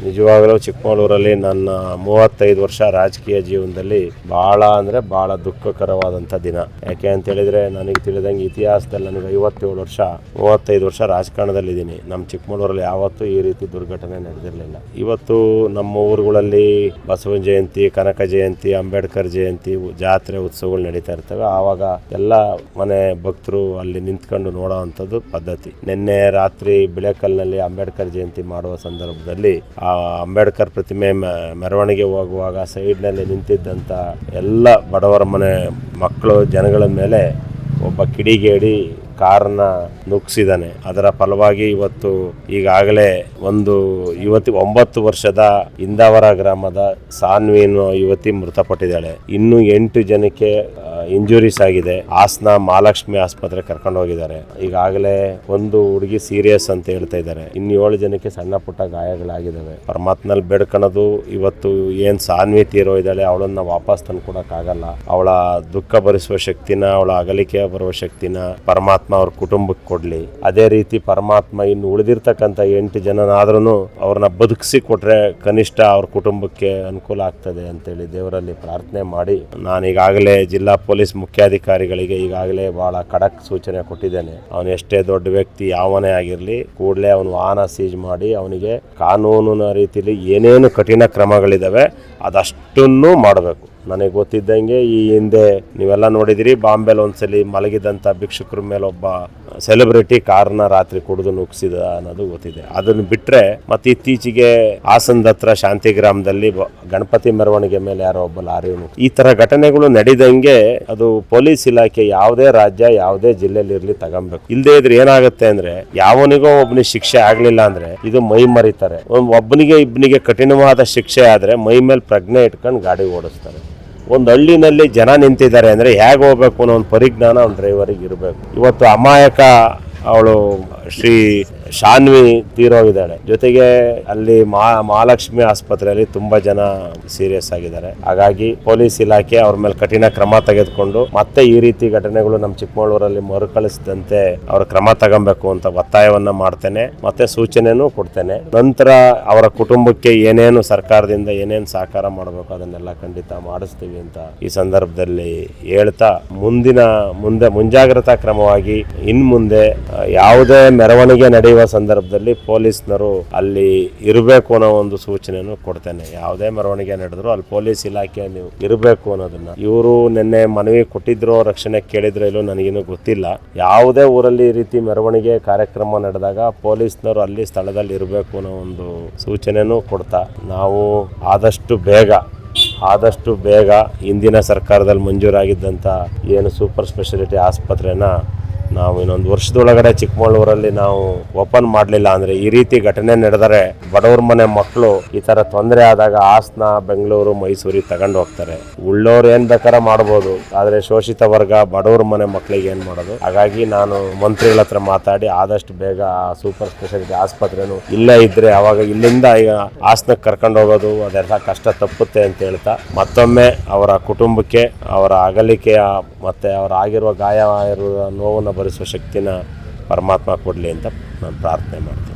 ನಿಜವಾಗಲೂ ಚಿಕ್ಕಮಗಳೂರಲ್ಲಿ ನನ್ನ 35 ವರ್ಷ ರಾಜಕೀಯ ಜೀವನದಲ್ಲಿ ಬಹಳ ದುಃಖಕರವಾದಂಥ ದಿನ. ಯಾಕೆ ಅಂತ ಹೇಳಿದ್ರೆ, ನನಗೆ ತಿಳಿದಂಗೆ ಇತಿಹಾಸದಲ್ಲಿ ನನಗೆ 35 ವರ್ಷ ರಾಜಕಾರಣದಲ್ಲಿದ್ದೀನಿ. ನಮ್ಮ ಚಿಕ್ಕಮಗಳೂರಲ್ಲಿ ಯಾವತ್ತೂ ಈ ರೀತಿ ದುರ್ಘಟನೆ ನಡೆದಿರಲಿಲ್ಲ. ಇವತ್ತು ನಮ್ಮ ಊರುಗಳಲ್ಲಿ ಬಸವನ ಜಯಂತಿ, ಕನಕ ಜಯಂತಿ, ಅಂಬೇಡ್ಕರ್ ಜಯಂತಿ, ಜಾತ್ರೆ, ಉತ್ಸವಗಳು ನಡೀತಾ ಇರ್ತವೆ. ಆವಾಗ ಎಲ್ಲ ಮನೆ ಭಕ್ತರು ಅಲ್ಲಿ ನಿಂತ್ಕೊಂಡು ನೋಡೋವಂಥದ್ದು ಪದ್ಧತಿ. ನಿನ್ನೆ ರಾತ್ರಿ ಬಿಳೆಕಲ್ನಲ್ಲಿ ಅಂಬೇಡ್ಕರ್ ಜಯಂತಿ ಮಾಡುವ ಸಂದರ್ಭದಲ್ಲಿ ಆ ಅಂಬೇಡ್ಕರ್ ಪ್ರತಿಮೆ ಮೆರವಣಿಗೆ ಹೋಗುವಾಗ ಸೈಡ್ನಲ್ಲಿ ನಿಂತಿದ್ದಂಥ ಎಲ್ಲ ಬಡವರ ಮನೆ ಮಕ್ಕಳು ಜನಗಳ ಮೇಲೆ ಒಬ್ಬ ಕಿಡಿಗೇಡಿ ಕಾರನ್ನ ನುಗ್ಗಿಸಿದ್ದಾನೆ. ಅದರ ಫಲವಾಗಿ ಇವತ್ತು ಈಗಾಗಲೇ 9 ವರ್ಷದ ಇಂದಾವರ ಗ್ರಾಮದ ಸಾನ್ವಿ ಅನ್ನೋ ಯುವತಿ ಮೃತಪಟ್ಟಿದ್ದಾಳೆ. ಇನ್ನೂ 8 ಜನಕ್ಕೆ ಇಂಜುರೀಸ್ ಆಗಿದೆ. ಹಾಸನ ಮಹಾಲಕ್ಷ್ಮಿ ಆಸ್ಪತ್ರೆ ಕರ್ಕೊಂಡು ಹೋಗಿದ್ದಾರೆ. ಈಗಾಗಲೇ ಒಂದು ಹುಡುಗಿ ಸೀರಿಯಸ್ ಅಂತ ಹೇಳ್ತಾ ಇದ್ದಾರೆ. ಇನ್ನು 7 ಜನಕ್ಕೆ ಸಣ್ಣ ಪುಟ್ಟ ಗಾಯಗಳಾಗಿದ್ದಾವೆ. ಪರಮಾತ್ಮನಲ್ಲಿ ಬೇಡ್ಕೊಳ್ಳೋದು, ಇವತ್ತು ಏನ್ ಸಾನ್ವಿ ತೀರೋ ಇದ್ದಾಳೆ, ಅವಳನ್ನ ವಾಪಸ್ ತಂದು ಕೊಡಕ್ಕಾಗಲ್ಲ. ಅವಳ ದುಃಖ ಭರಿಸುವ ಶಕ್ತಿನ, ಅವಳ ಅಗಲಿಕೆ ಬರುವ ಶಕ್ತಿನ ಪರಮಾತ್ಮ ಅವ್ರ ಕುಟುಂಬಕ್ಕೆ ಕೊಡ್ಲಿ. ಅದೇ ರೀತಿ ಪರಮಾತ್ಮ ಇನ್ನು ಉಳಿದಿರ್ತಕ್ಕಂಥ 8 ಜನನಾದ್ರೂ ಅವ್ರನ್ನ ಬದುಕಿಸಿ ಕೊಟ್ರೆ ಕನಿಷ್ಠ ಅವ್ರ ಕುಟುಂಬಕ್ಕೆ ಅನುಕೂಲ ಆಗ್ತದೆ ಅಂತೇಳಿ ದೇವರಲ್ಲಿ ಪ್ರಾರ್ಥನೆ ಮಾಡಿ, ನಾನು ಈಗಾಗಲೇ ಜಿಲ್ಲಾ ಪೊಲೀಸ್ ಮುಖ್ಯಾಧಿಕಾರಿಗಳಿಗೆ ಈಗಾಗಲೇ ಬಹಳ ಖಡಕ್ ಸೂಚನೆ ಕೊಟ್ಟಿದ್ದೇನೆ. ಅವನು ಎಷ್ಟೇ ದೊಡ್ಡ ವ್ಯಕ್ತಿ ಯಾವನೇ ಆಗಿರಲಿ, ಕೂಡಲೇ ಅವನು ವಾಹನ ಸೀಜ್ ಮಾಡಿ ಅವನಿಗೆ ಕಾನೂನಿನ ರೀತಿಯಲ್ಲಿ ಏನೇನು ಕಠಿಣ ಕ್ರಮಗಳಿದಾವೆ ಅದಷ್ಟನ್ನು ಮಾಡಬೇಕು. ನನಗೆ ಗೊತ್ತಿದ್ದಂಗೆ ಈ ಹಿಂದೆ ನೀವೆಲ್ಲ ನೋಡಿದಿರಿ, ಬಾಂಬೆಲಿ ಒಂದ್ಸಲಿ ಮಲಗಿದಂಥ ಭಿಕ್ಷುಕರ ಮೇಲೆ ಒಬ್ಬ ಸೆಲೆಬ್ರಿಟಿ ಕಾರನ್ನ ರಾತ್ರಿ ಕುಡಿದು ನುಗ್ಗಿಸಿದ ಅನ್ನೋದು ಗೊತ್ತಿದೆ. ಅದನ್ನು ಬಿಟ್ಟರೆ ಮತ್ತೆ ಇತ್ತೀಚೆಗೆ ಹಾಸನದ ಹತ್ರ ಶಾಂತಿಗ್ರಾಮದಲ್ಲಿ ಗಣಪತಿ ಮೆರವಣಿಗೆ ಮೇಲೆ ಯಾರೋ ಒಬ್ಬ ಲಾರಿ ಈ ಥರ ಘಟನೆಗಳು ನಡೆದಂಗೆ ಅದು ಪೊಲೀಸ್ ಇಲಾಖೆ ಯಾವುದೇ ರಾಜ್ಯ ಯಾವುದೇ ಜಿಲ್ಲೆಯಲ್ಲಿ ಇರಲಿ ತಗೊಬೇಕು. ಇಲ್ಲದೇ ಇದ್ರೆ ಏನಾಗುತ್ತೆ ಅಂದ್ರೆ, ಯಾವನಿಗೋ ಒಬ್ಬನಿಗೆ ಶಿಕ್ಷೆ ಆಗಲಿಲ್ಲ ಅಂದ್ರೆ ಇದು ಮೈ ಮರಿತಾರೆ. ಒಬ್ಬನಿಗೆ ಇಬ್ಬನಿಗೆ ಕಠಿಣವಾದ ಶಿಕ್ಷೆ ಆದರೆ ಮೈ ಮೇಲೆ ಪ್ರಜ್ಞೆ ಇಟ್ಕೊಂಡು ಗಾಡಿ ಓಡಿಸ್ತಾರೆ. ಒಂದು ಹಳ್ಳಿನಲ್ಲಿ ಜನ ನಿಂತಿದ್ದಾರೆ ಅಂದರೆ ಹೇಗೆ ಹೋಗ್ಬೇಕು ಅನ್ನೋ ಒಂದು ಪರಿಜ್ಞಾನ ಒಂದು ಡ್ರೈವರಿಗೆ ಇರಬೇಕು. ಇವತ್ತು ಅಮಾಯಕ ಅವಳು ಶ್ರೀ ಶಾನ್ವಿ ತೀರೋಗಿದ್ದಾಳೆ. ಜೊತೆಗೆ ಅಲ್ಲಿ ಮಹಾಲಕ್ಷ್ಮಿ ಆಸ್ಪತ್ರೆಯಲ್ಲಿ ತುಂಬಾ ಜನ ಸೀರಿಯಸ್ ಆಗಿದ್ದಾರೆ. ಹಾಗಾಗಿ ಪೊಲೀಸ್ ಇಲಾಖೆ ಅವ್ರ ಮೇಲೆ ಕಠಿಣ ಕ್ರಮ ತೆಗೆದುಕೊಂಡು ಮತ್ತೆ ಈ ರೀತಿ ಘಟನೆಗಳು ನಮ್ಮ ಚಿಕ್ಕಮಗಳೂರಲ್ಲಿ ಮರುಕಳಿಸದಂತೆ ಅವ್ರ ಕ್ರಮ ತಗೊಬೇಕು ಅಂತ ಒತ್ತಾಯವನ್ನ ಮಾಡ್ತೇನೆ, ಮತ್ತೆ ಸೂಚನೆನೂ ಕೊಡ್ತೇನೆ. ನಂತರ ಅವರ ಕುಟುಂಬಕ್ಕೆ ಏನೇನು ಸರ್ಕಾರದಿಂದ ಏನೇನು ಸಹಕಾರ ಮಾಡಬೇಕು ಅದನ್ನೆಲ್ಲ ಖಂಡಿತ ಮಾಡಿಸ್ತೀವಿ ಅಂತ ಈ ಸಂದರ್ಭದಲ್ಲಿ ಹೇಳ್ತಾ, ಮುಂಜಾಗ್ರತಾ ಕ್ರಮವಾಗಿ ಇನ್ಮುಂದೆ ಯಾವುದೇ ಮೆರವಣಿಗೆ ನಡೆಯುವ ಸಂದರ್ಭದಲ್ಲಿ ಪೊಲೀಸ್ನರು ಅಲ್ಲಿ ಇರಬೇಕು ಅನ್ನೋ ಒಂದು ಸೂಚನೆಯನ್ನು ಕೊಡ್ತೇನೆ. ಯಾವುದೇ ಮೆರವಣಿಗೆ ನಡೆದ್ರು ಅಲ್ಲಿ ಪೊಲೀಸ್ ಇಲಾಖೆ ನೀವು ಇರಬೇಕು ಅನ್ನೋದನ್ನ. ಇವರು ನಿನ್ನೆ ಮನವಿ ಕೊಟ್ಟಿದ್ರು, ರಕ್ಷಣೆ ಕೇಳಿದ್ರು ಇಲ್ಲೋ ನನಗೇನು ಗೊತ್ತಿಲ್ಲ. ಯಾವುದೇ ಊರಲ್ಲಿ ಈ ರೀತಿ ಮೆರವಣಿಗೆ ಕಾರ್ಯಕ್ರಮ ನಡೆದಾಗ ಪೊಲೀಸ್ನವರು ಅಲ್ಲಿ ಸ್ಥಳದಲ್ಲಿ ಇರಬೇಕು ಅನ್ನೋ ಒಂದು ಸೂಚನೆನೂ ಕೊಡ್ತಾ, ನಾವು ಆದಷ್ಟು ಬೇಗ ಹಿಂದಿನ ಸರ್ಕಾರದಲ್ಲಿ ಮಂಜೂರಾಗಿದ್ದಂಥ ಏನು ಸೂಪರ್ ಸ್ಪೆಷಾಲಿಟಿ ಆಸ್ಪತ್ರೆನ ನಾವು ಇನ್ನೊಂದು ವರ್ಷದೊಳಗಡೆ ಚಿಕ್ಕಮಗಳೂರಲ್ಲಿ ನಾವು ಓಪನ್ ಮಾಡಲಿಲ್ಲ ಅಂದರೆ, ಈ ರೀತಿ ಘಟನೆ ನಡೆದರೆ ಬಡವ್ರ ಮನೆ ಮಕ್ಕಳು ಈ ಥರ ತೊಂದರೆ ಆದಾಗ ಹಾಸನ, ಬೆಂಗಳೂರು, ಮೈಸೂರಿಗೆ ತಗೊಂಡು ಹೋಗ್ತಾರೆ. ಉಳ್ಳೋರು ಏನು ಬೇಕಾರ ಮಾಡ್ಬೋದು, ಆದರೆ ಶೋಷಿತ ವರ್ಗ ಬಡವ್ರ ಮನೆ ಮಕ್ಕಳಿಗೆ ಏನು ಮಾಡೋದು? ಹಾಗಾಗಿ ನಾನು ಮಂತ್ರಿಗಳ ಹತ್ರ ಮಾತಾಡಿ ಆದಷ್ಟು ಬೇಗ ಆ ಸೂಪರ್ ಸ್ಪೆಷಾಲಿಟಿ ಆಸ್ಪತ್ರೆನೂ ಇಲ್ಲೇ ಇದ್ದರೆ ಅವಾಗ ಇಲ್ಲಿಂದ ಈಗ ಹಾಸನಕ್ಕೆ ಕರ್ಕೊಂಡು ಹೋಗೋದು ಅದೆಲ್ಲ ಕಷ್ಟ ತಪ್ಪುತ್ತೆ ಅಂತ ಹೇಳ್ತಾ, ಮತ್ತೊಮ್ಮೆ ಅವರ ಕುಟುಂಬಕ್ಕೆ ಅವರ ಅಗಲಿಕೆಯ ಮತ್ತು ಅವರ ಆಗಿರುವ ಗಾಯ ಇರುವ ನೋವನ್ನು ಭರಿಸುವ ಶಕ್ತಿನ ಪರಮಾತ್ಮ ಕೊಡಲಿ ಅಂತ ನಾನು ಪ್ರಾರ್ಥನೆ ಮಾಡ್ತೀನಿ.